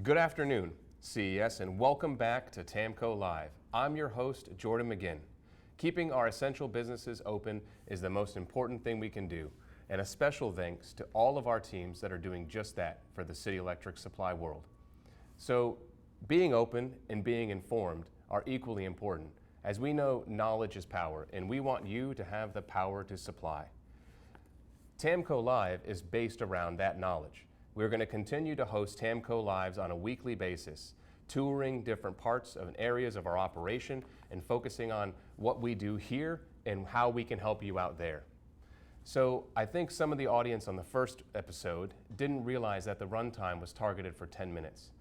Good afternoon, CES, and welcome back to Tamco Live. I'm your host, Jordan McGinn. Keeping our essential businesses open is the most important thing we can do, and a special thanks to all of our teams that are doing just that for the city electric supply world. So, being open and being informed are equally important, as we know knowledge is power, and we want you to have the power to supply. Tamco Live is based around that knowledge. We're going to continue to host Tamco Lives on a weekly basis, touring different parts and areas of our operation and focusing on what we do here and how we can help you out there. So I think some of the audience on the first episode didn't realize that the runtime was targeted for 10 minutes.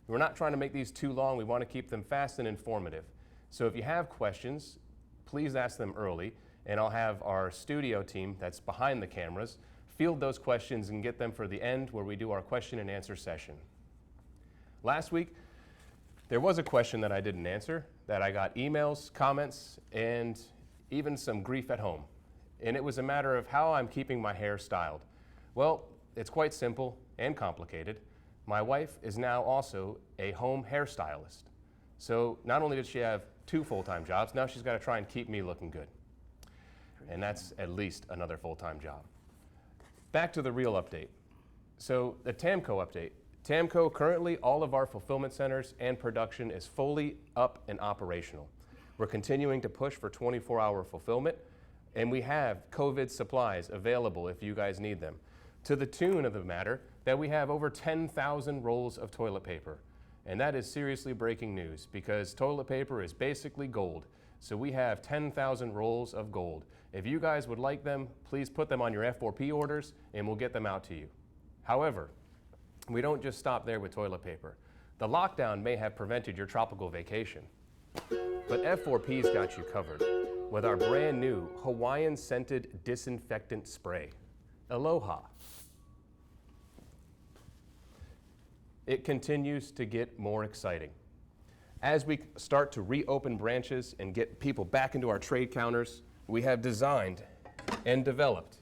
We're not trying to make these too long. We want to keep them fast and informative. So if you have questions, please ask them early, and I'll have our studio team that's behind the cameras field those questions and get them for the end where we do our question and answer session. Last week, there was a question that I didn't answer, that I got emails, comments, and even some grief at home. And it was a matter of how I'm keeping my hair styled. Well, it's quite simple and complicated. My wife is now also a home hairstylist. So not only does she have 2 full-time jobs, now she's got to try and keep me looking good. And that's at least another full-time job. Back to the real update. So the Tamco update. Tamco, currently all of our fulfillment centers and production is fully up and operational. We're continuing to push for 24-hour fulfillment, and we have COVID supplies available if you guys need them. To the tune of the matter that we have over 10,000 rolls of toilet paper. And that is seriously breaking news because toilet paper is basically gold. So we have 10,000 rolls of gold. If you guys would like them, please put them on your F4P orders and we'll get them out to you. However, we don't just stop there with toilet paper. The lockdown may have prevented your tropical vacation, but F4P's got you covered with our brand new Hawaiian scented disinfectant spray. Aloha. It continues to get more exciting. As we start to reopen branches and get people back into our trade counters, we have designed and developed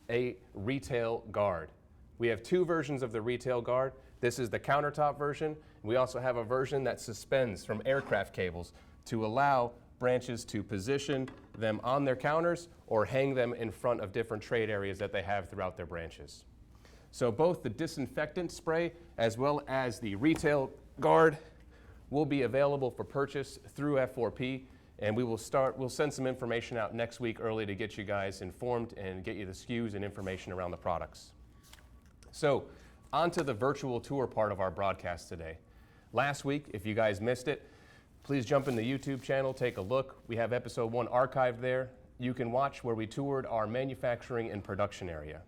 a retail guard. We have 2 versions of the retail guard. This is the countertop version. We also have a version that suspends from aircraft cables to allow branches to position them on their counters or hang them in front of different trade areas that they have throughout their branches. So both the disinfectant spray as well as the retail guard will be available for purchase through F4P, and we'll send some information out next week early to get you guys informed and get you the SKUs and information around the products. So, on to the virtual tour part of our broadcast today. Last week, if you guys missed it, please jump in the YouTube channel, take a look. We have episode 1 archived there. You can watch where we toured our manufacturing and production area.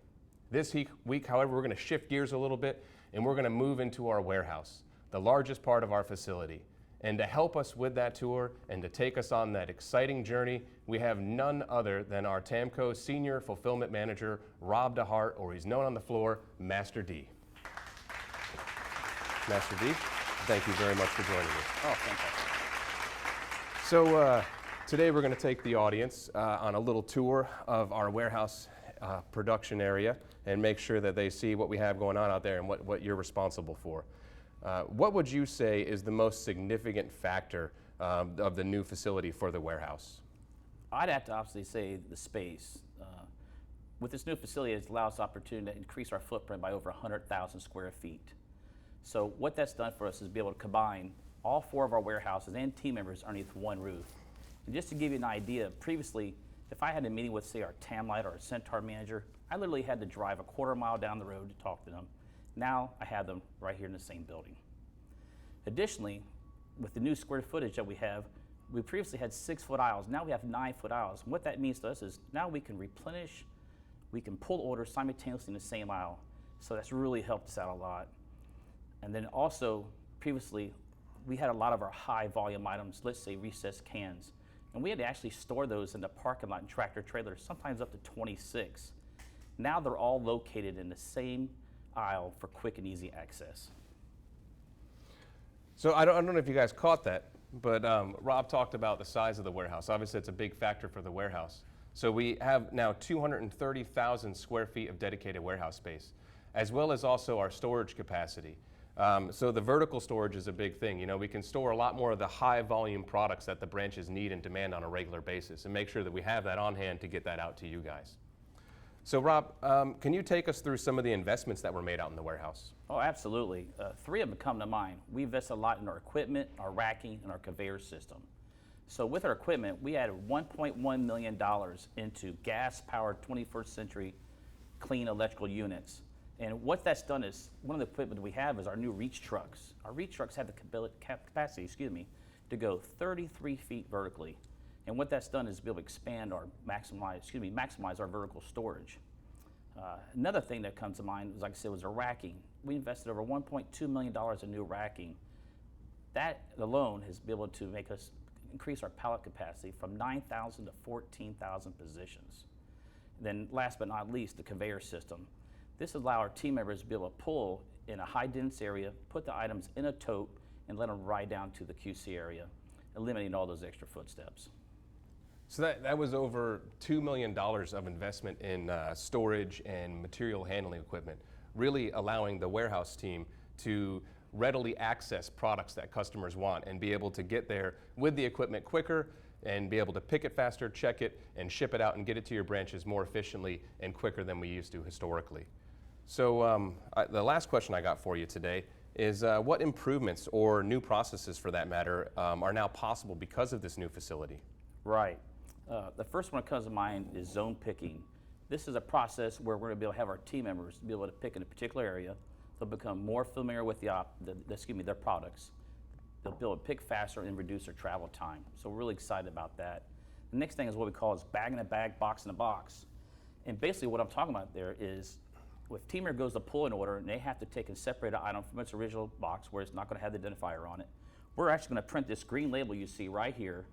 This week, however, we're going to shift gears a little bit and we're going to move into our warehouse, the largest part of our facility. And to help us with that tour and to take us on that exciting journey, we have none other than our Tamco Senior Fulfillment Manager, Rob DeHart, or he's known on the floor, Master D. Master D, thank you very much for joining us. Oh, fantastic. So today we're going to take the audience on a little tour of our warehouse production area and make sure that they see what we have going on out there and what you're responsible for. What would you say is the most significant factor of the new facility for the warehouse? I'd have to obviously say the space. With this new facility, it allows the opportunity to increase our footprint by over 100,000 square feet. So what that's done for us is be able to combine all 4 of our warehouses and team members underneath one roof. And just to give you an idea, previously, if I had a meeting with, say, our TAMLite or our Centaur manager, I literally had to drive a quarter mile down the road to talk to them. Now I have them right here in the same building. Additionally, with the new square footage that we have, we previously had 6-foot aisles. Now we have 9-foot aisles. And what that means to us is now we can replenish, we can pull orders simultaneously in the same aisle. So that's really helped us out a lot. And then also, previously, we had a lot of our high volume items, let's say recessed cans. And we had to actually store those in the parking lot and tractor trailers, sometimes up to 26. Now they're all located in the same aisle for quick and easy access. So I don't know if you guys caught that, but Rob talked about the size of the warehouse. Obviously, it's a big factor for the warehouse. So we have now 230,000 square feet of dedicated warehouse space, as well as also our storage capacity. So the vertical storage is a big thing. You know, we can store a lot more of the high volume products that the branches need and demand on a regular basis and make sure that we have that on hand to get that out to you guys. So Rob, can you take us through some of the investments that were made out in the warehouse? Oh, absolutely. Three of them come to mind. We invested a lot in our equipment, our racking, and our conveyor system. So with our equipment, we added $1.1 million into gas-powered 21st century clean electrical units. And what that's done is, one of the equipment we have is our new reach trucks. Our reach trucks have the capacity, to go 33 feet vertically. And what that's done is be able to expand or maximize our vertical storage. Another thing that comes to mind, like I said, was our racking. We invested over $1.2 million in new racking. That alone has been able to make us increase our pallet capacity from 9,000 to 14,000 positions. Then last but not least, the conveyor system. This allows our team members to be able to pull in a high dense area, put the items in a tote, and let them ride down to the QC area, eliminating all those extra footsteps. So that was over $2 million of investment in storage and material handling equipment, really allowing the warehouse team to readily access products that customers want and be able to get there with the equipment quicker and be able to pick it faster, check it, and ship it out and get it to your branches more efficiently and quicker than we used to historically. So the last question I got for you today is what improvements or new processes, for that matter, are now possible because of this new facility? Right. The first one that comes to mind is zone picking. This is a process where we're going to be able to have our team members be able to pick in a particular area. They'll become more familiar with their products. They'll be able to pick faster and reduce their travel time. So we're really excited about that. The next thing is what we call bag in a bag, box in a box. And basically what I'm talking about there is, if team member goes to pull an order and they have to take and separate an item from its original box where it's not going to have the identifier on it, we're actually going to print this green label you see right here,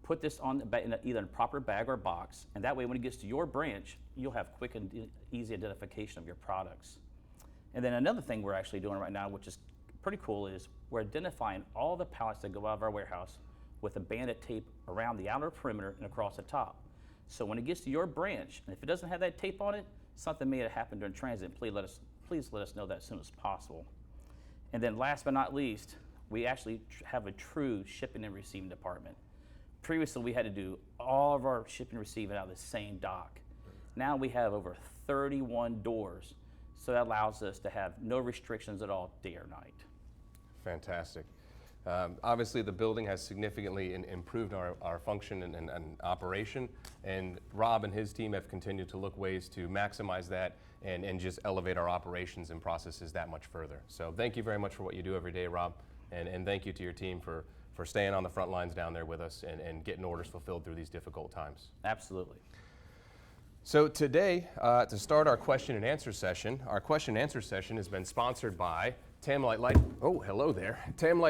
put this on either in a proper bag or box, and that way when it gets to your branch, you'll have quick and easy identification of your products. And then another thing we're actually doing right now, which is pretty cool, is we're identifying all the pallets that go out of our warehouse with a band of tape around the outer perimeter and across the top. So when it gets to your branch, and if it doesn't have that tape on it, something may have happened during transit. Please let us know that as soon as possible. And then last but not least, we actually have a true shipping and receiving department. Previously, we had to do all of our shipping and receiving out of the same dock. Now we have over 31 doors, so that allows us to have no restrictions at all, day or night. Fantastic. Obviously, the building has significantly improved our function and operation, and Rob and his team have continued to look ways to maximize that and just elevate our operations and processes that much further. So thank you very much for what you do every day, Rob, and thank you to your team for staying on the front lines down there with us and getting orders fulfilled through these difficult times. Absolutely. So today, to start our question and answer session has been sponsored by Tamlight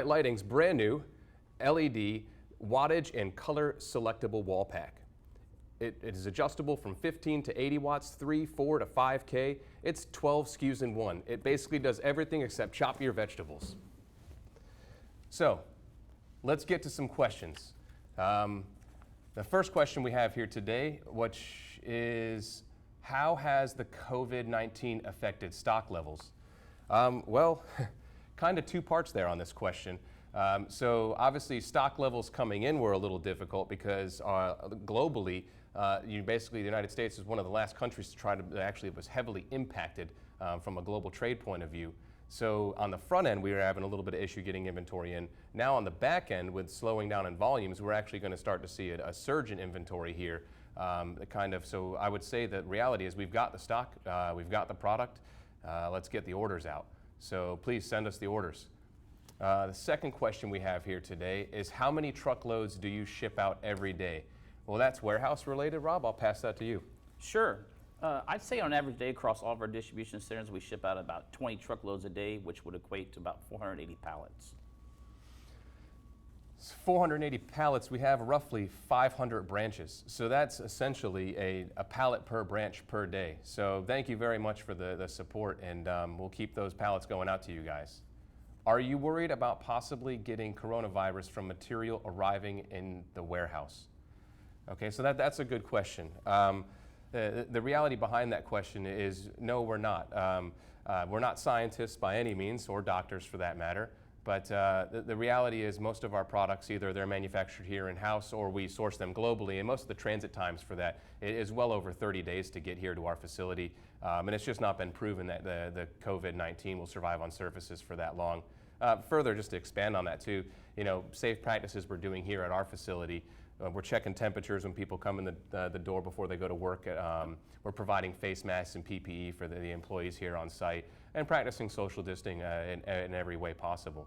Lighting's brand new LED wattage and color selectable wall pack. It is adjustable from 15 to 80 watts, 3, 4 to 5K. It's 12 SKUs in one. It basically does everything except chop your vegetables. So let's get to some questions. The first question we have here today, which is, how has the COVID-19 affected stock levels? Well, kind of two parts there on this question. So obviously stock levels coming in were a little difficult because globally, basically the United States is one of the last countries it was heavily impacted from a global trade point of view. So on the front end, we were having a little bit of issue getting inventory in. Now on the back end, with slowing down in volumes, we're actually going to start to see a surge in inventory here. So I would say that reality is we've got the stock, we've got the product, let's get the orders out. So please send us the orders. The second question we have here today is, how many truckloads do you ship out every day? Well, that's warehouse related. Rob, I'll pass that to you. Sure. I'd say on an average day across all of our distribution centers, we ship out about 20 truckloads a day, which would equate to about 480 pallets. 480 pallets, we have roughly 500 branches. So that's essentially a pallet per branch per day. So thank you very much for the support, and we'll keep those pallets going out to you guys. Are you worried about possibly getting coronavirus from material arriving in the warehouse? Okay, so that's a good question. The reality behind that question is no, we're not. We're not scientists by any means, or doctors for that matter, but the reality is most of our products, either they're manufactured here in-house or we source them globally, and most of the transit times for that is well over 30 days to get here to our facility, and it's just not been proven that the COVID-19 will survive on surfaces for that long. Further, just to expand on that too, safe practices we're doing here at our facility. We're checking temperatures when people come in the door before they go to work. We're providing face masks and PPE for the employees here on site, and practicing social distancing in every way possible.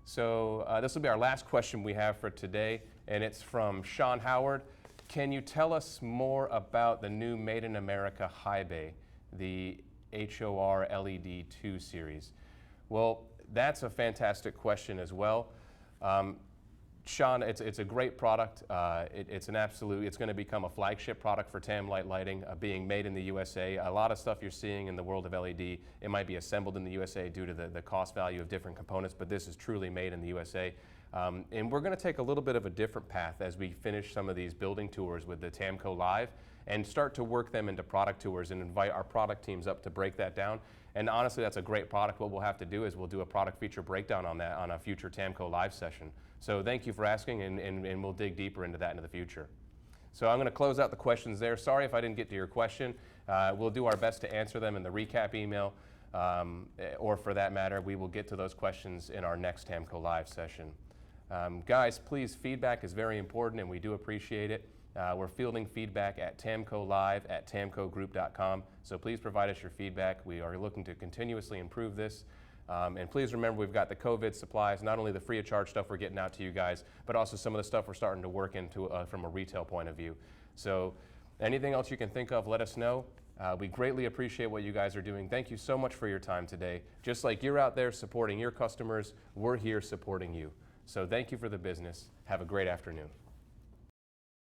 So this will be our last question we have for today, and it's from Sean Howard. Can you tell us more about the new Made in America High Bay, the HOR LED 2 series? Well, that's a fantastic question as well. Sean, it's a great product. It's going to become a flagship product for TAM Light Lighting, being made in the USA. A lot of stuff you're seeing in the world of LED, it might be assembled in the USA due to the cost value of different components, but this is truly made in the USA. And we're going to take a little bit of a different path as we finish some of these building tours with the Tamco Live and start to work them into product tours and invite our product teams up to break that down. And honestly, that's a great product. What we'll have to do is we'll do a product feature breakdown on that on a future Tamco Live session. So thank you for asking, and we'll dig deeper into that into the future. So I'm going to close out the questions there. Sorry if I didn't get to your question. We'll do our best to answer them in the recap email, or for that matter, we will get to those questions in our next Tamco Live session. Guys, please, feedback is very important, and we do appreciate it. We're fielding feedback at tamcolive@tamcogroup.com, so please provide us your feedback. We are looking to continuously improve this. And please remember, we've got the COVID supplies, not only the free of charge stuff we're getting out to you guys, but also some of the stuff we're starting to work into from a retail point of view. So anything else you can think of, let us know. We greatly appreciate what you guys are doing. Thank you so much for your time today. Just like you're out there supporting your customers, we're here supporting you. So thank you for the business. Have a great afternoon.